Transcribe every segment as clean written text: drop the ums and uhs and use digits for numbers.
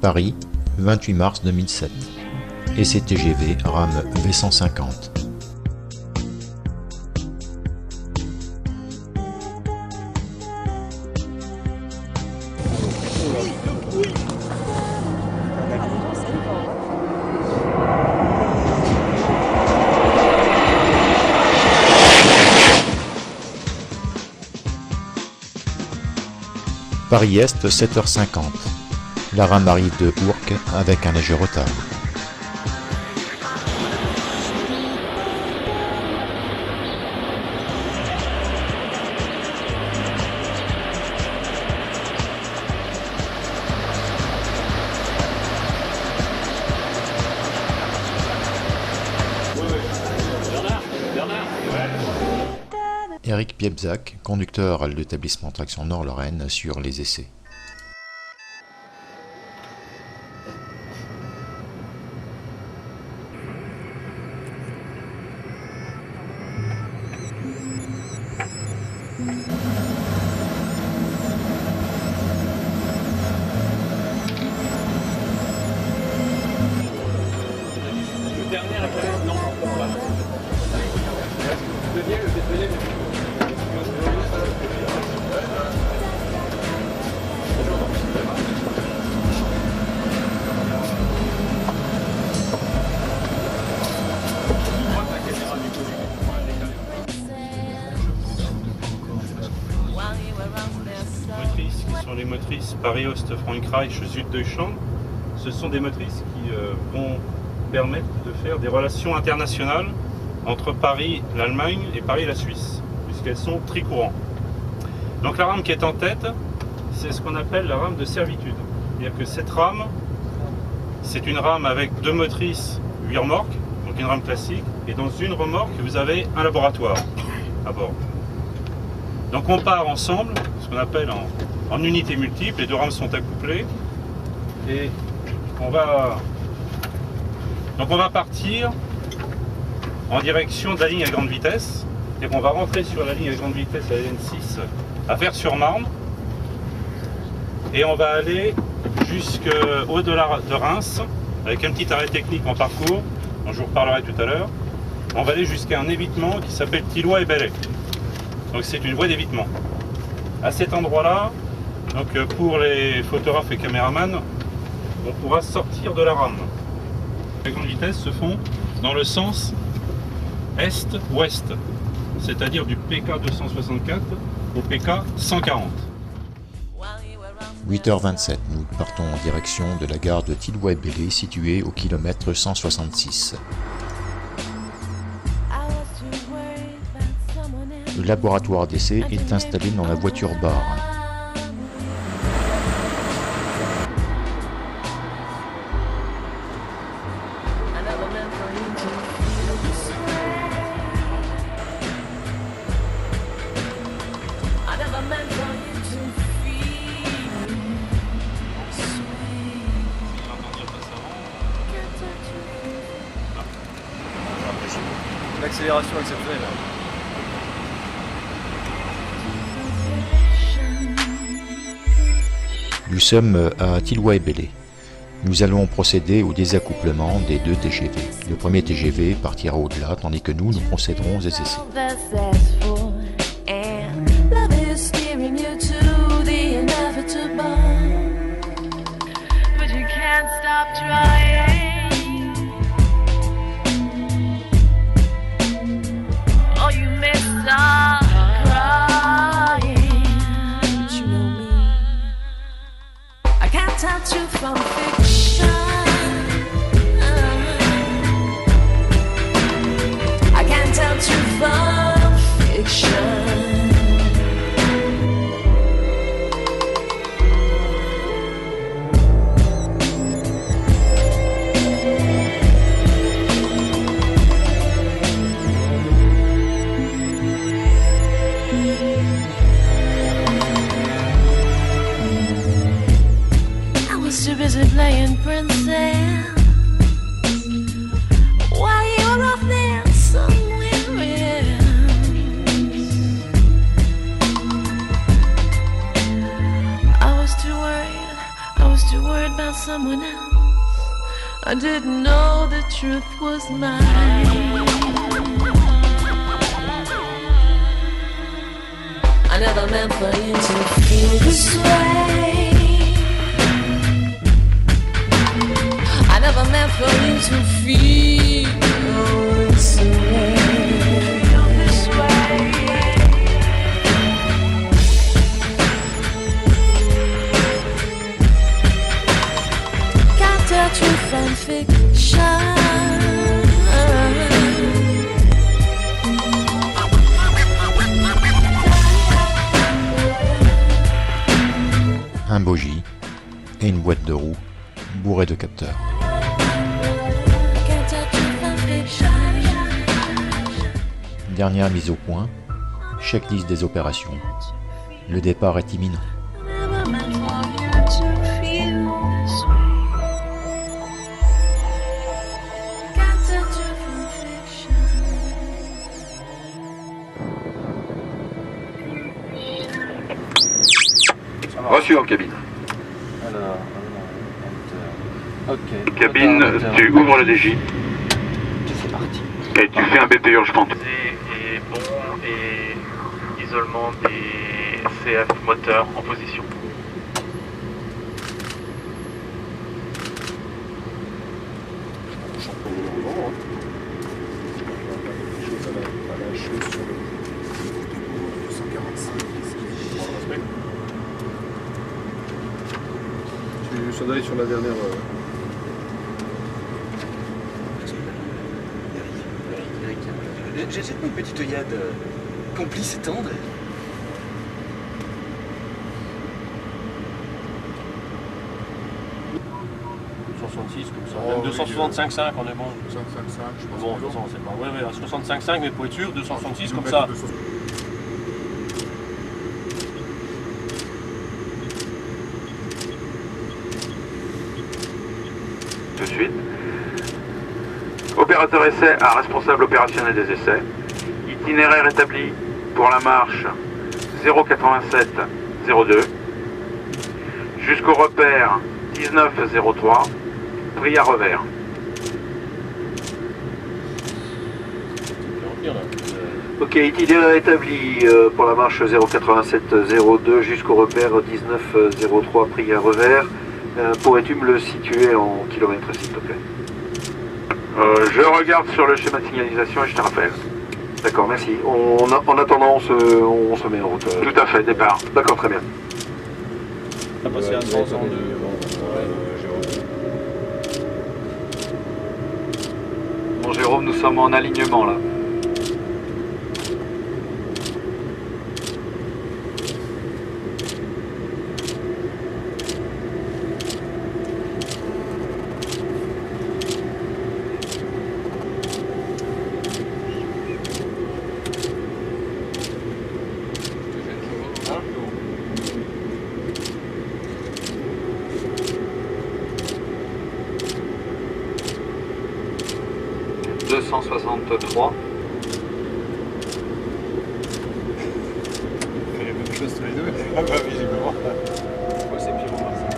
Paris, 28 mars 2007. Essai TGV rame V150. Paris-Est, 7h50. La rame arrive de Ourcq avec un léger retard. Eric Piebzac, conducteur à l'établissement Traction Nord-Lorraine sur les essais. Les motrices Paris-Ost-Frankreich-Süddeutsland, ce sont des motrices qui vont permettre de faire des relations internationales entre Paris, l'Allemagne et Paris, la Suisse, puisqu'elles sont tricourants. Donc la rame qui est en tête, c'est ce qu'on appelle la rame de servitude. C'est-à-dire que cette rame, c'est une rame avec deux motrices 8 remorques, donc une rame classique, et dans une remorque, vous avez un laboratoire à bord. Donc on part ensemble, ce qu'on appelle en unité multiple, les deux rames sont accouplées et on va partir en direction de la ligne à grande vitesse et on va rentrer sur la ligne à grande vitesse, la N6 à Vers-sur-Marne et on va aller jusqu'au-delà de Reims avec un petit arrêt technique en parcours dont je vous reparlerai tout à l'heure. On va aller jusqu'à un évitement qui s'appelle Thilloy et Belley. Donc c'est une voie d'évitement. À cet endroit-là, donc pour les photographes et caméramans, on pourra sortir de la rame. Les grandes vitesses se font dans le sens est-ouest, c'est-à-dire du PK 264 au PK 140. 8h27, nous partons en direction de la gare de Thilloy-Belley située au kilomètre 166. Le laboratoire d'essai est installé dans la voiture-bar. L'accélération exceptionnelle. Nous sommes à Thilloy-Belley. Nous allons procéder au désaccouplement des deux TGV. Le premier TGV partira au-delà, tandis que nous procéderons aux essais. From fiction, I can't tell you from fiction. I didn't know the truth was mine. I never meant for you to feel this way. I never meant for you to feel this way. Can't tell truth from fiction. Un bogie et une boîte de roues bourrée de capteurs. Dernière mise au point, checklist des opérations. Le départ est imminent. Reçu en cabine. Alors, ok. Cabine, tu ouvres le DJ C'est parti. et tu fais un BP urgent. Et bon et isolement des CF moteurs en position. Ça doit être sur la dernière. J'ai une petite œillade complice et tendre. Même 265.5, on est bon. 265, je pense. Bon, de toute façon, c'est pas. Ouais, 65.5, mais pour être sûr, 266 comme ça. Tout de suite. Opérateur essai à responsable opérationnel des essais. Itinéraire établi pour la marche 08702 jusqu'au repère 1903, pris à revers. Ok, itinéraire établi pour la marche 08702 jusqu'au repère 1903, pris à revers. Pourrais-tu me le situer en kilomètres, s'il te plaît? Je regarde sur le schéma de signalisation et je te rappelle. D'accord, merci. En attendant, on se met en route. Tout à fait, départ. D'accord, très bien. On a passé à 100, 102. Bon, Jérôme, nous sommes en alignement, là. Il y a beaucoup de choses tous les deux. Ah bah visiblement. C'est pire au Marseille.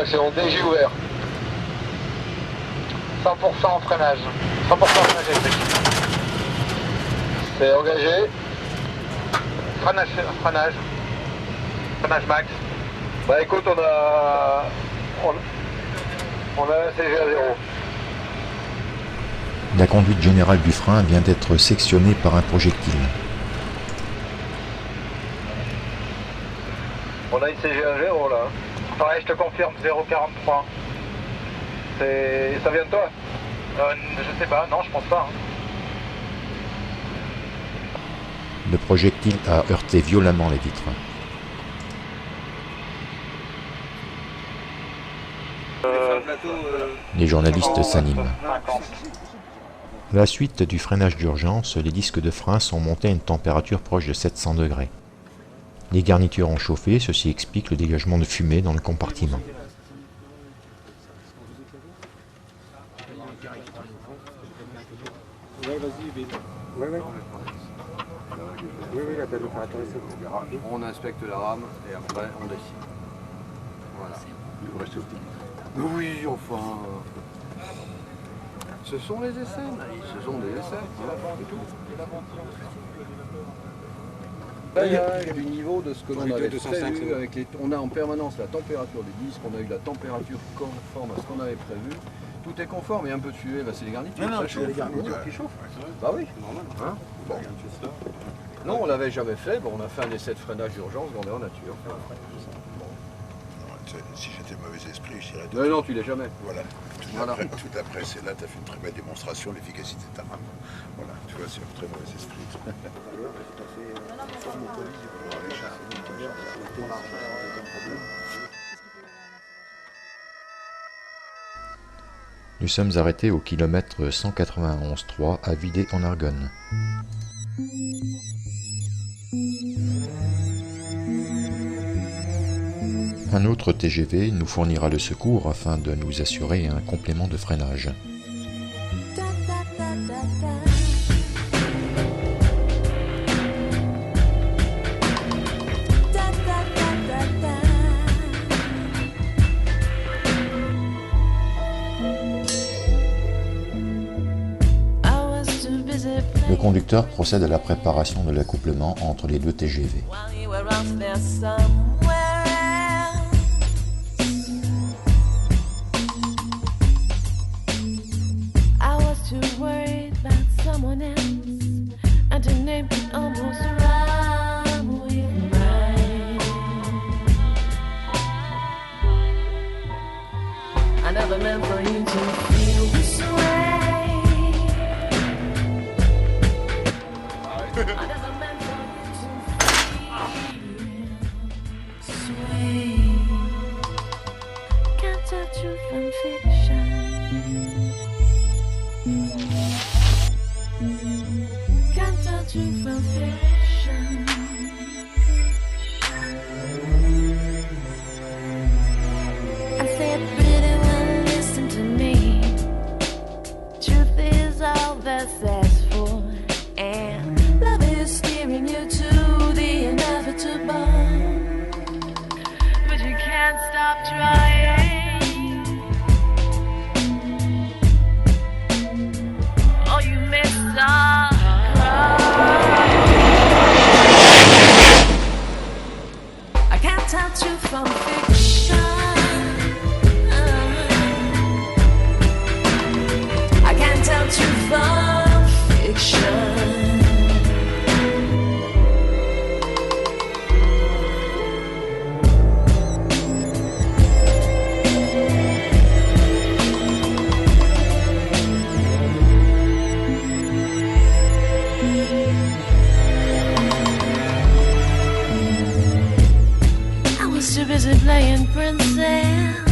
d'action, DG ouvert. 100% freinage. 100% freinage électrique. C'est engagé. Freinage. Freinage max. Bah écoute, on a un CG à 0. La conduite générale du frein vient d'être sectionnée par un projectile. On a une CG à 0 là. Ouais, je te confirme, 0,43. Ça vient de toi? Je sais pas, non, je pense pas. Le projectile a heurté violemment les vitres. Les journalistes s'animent. À la suite du freinage d'urgence, les disques de frein sont montés à une température proche de 700 degrés. Les garnitures ont chauffé, ceci explique le dégagement de fumée dans le compartiment. On inspecte la rame et après on décide. Voilà. Oui, enfin. Ce sont les essais, Maïs, ce sont des essais. C'est tout. Là, il y a du niveau de ce que l'on avait prévu avec les... On a en permanence la température des disques, on a eu la température conforme à ce qu'on avait prévu. Tout est conforme, il y a un peu de fumée, c'est les garnitures. Non, c'est les garnitures qui chauffent. Bah oui, normal. Hein, bon. Non, on l'avait jamais fait, bon, on a fait un essai de freinage d'urgence, grandeur nature. Si j'étais mauvais esprit, je dirais... Mais non, tu l'es jamais. Voilà. Tout après, c'est là, tu as fait une très belle démonstration de l'efficacité de ta rame. Voilà, tu vois, c'est un très mauvais esprit. Nous sommes arrêtés au kilomètre 191.3 à Vidé en Argonne. Un autre TGV nous fournira le secours afin de nous assurer un complément de freinage. Le conducteur procède à la préparation de l'accouplement entre les deux TGV. Too busy playing princess.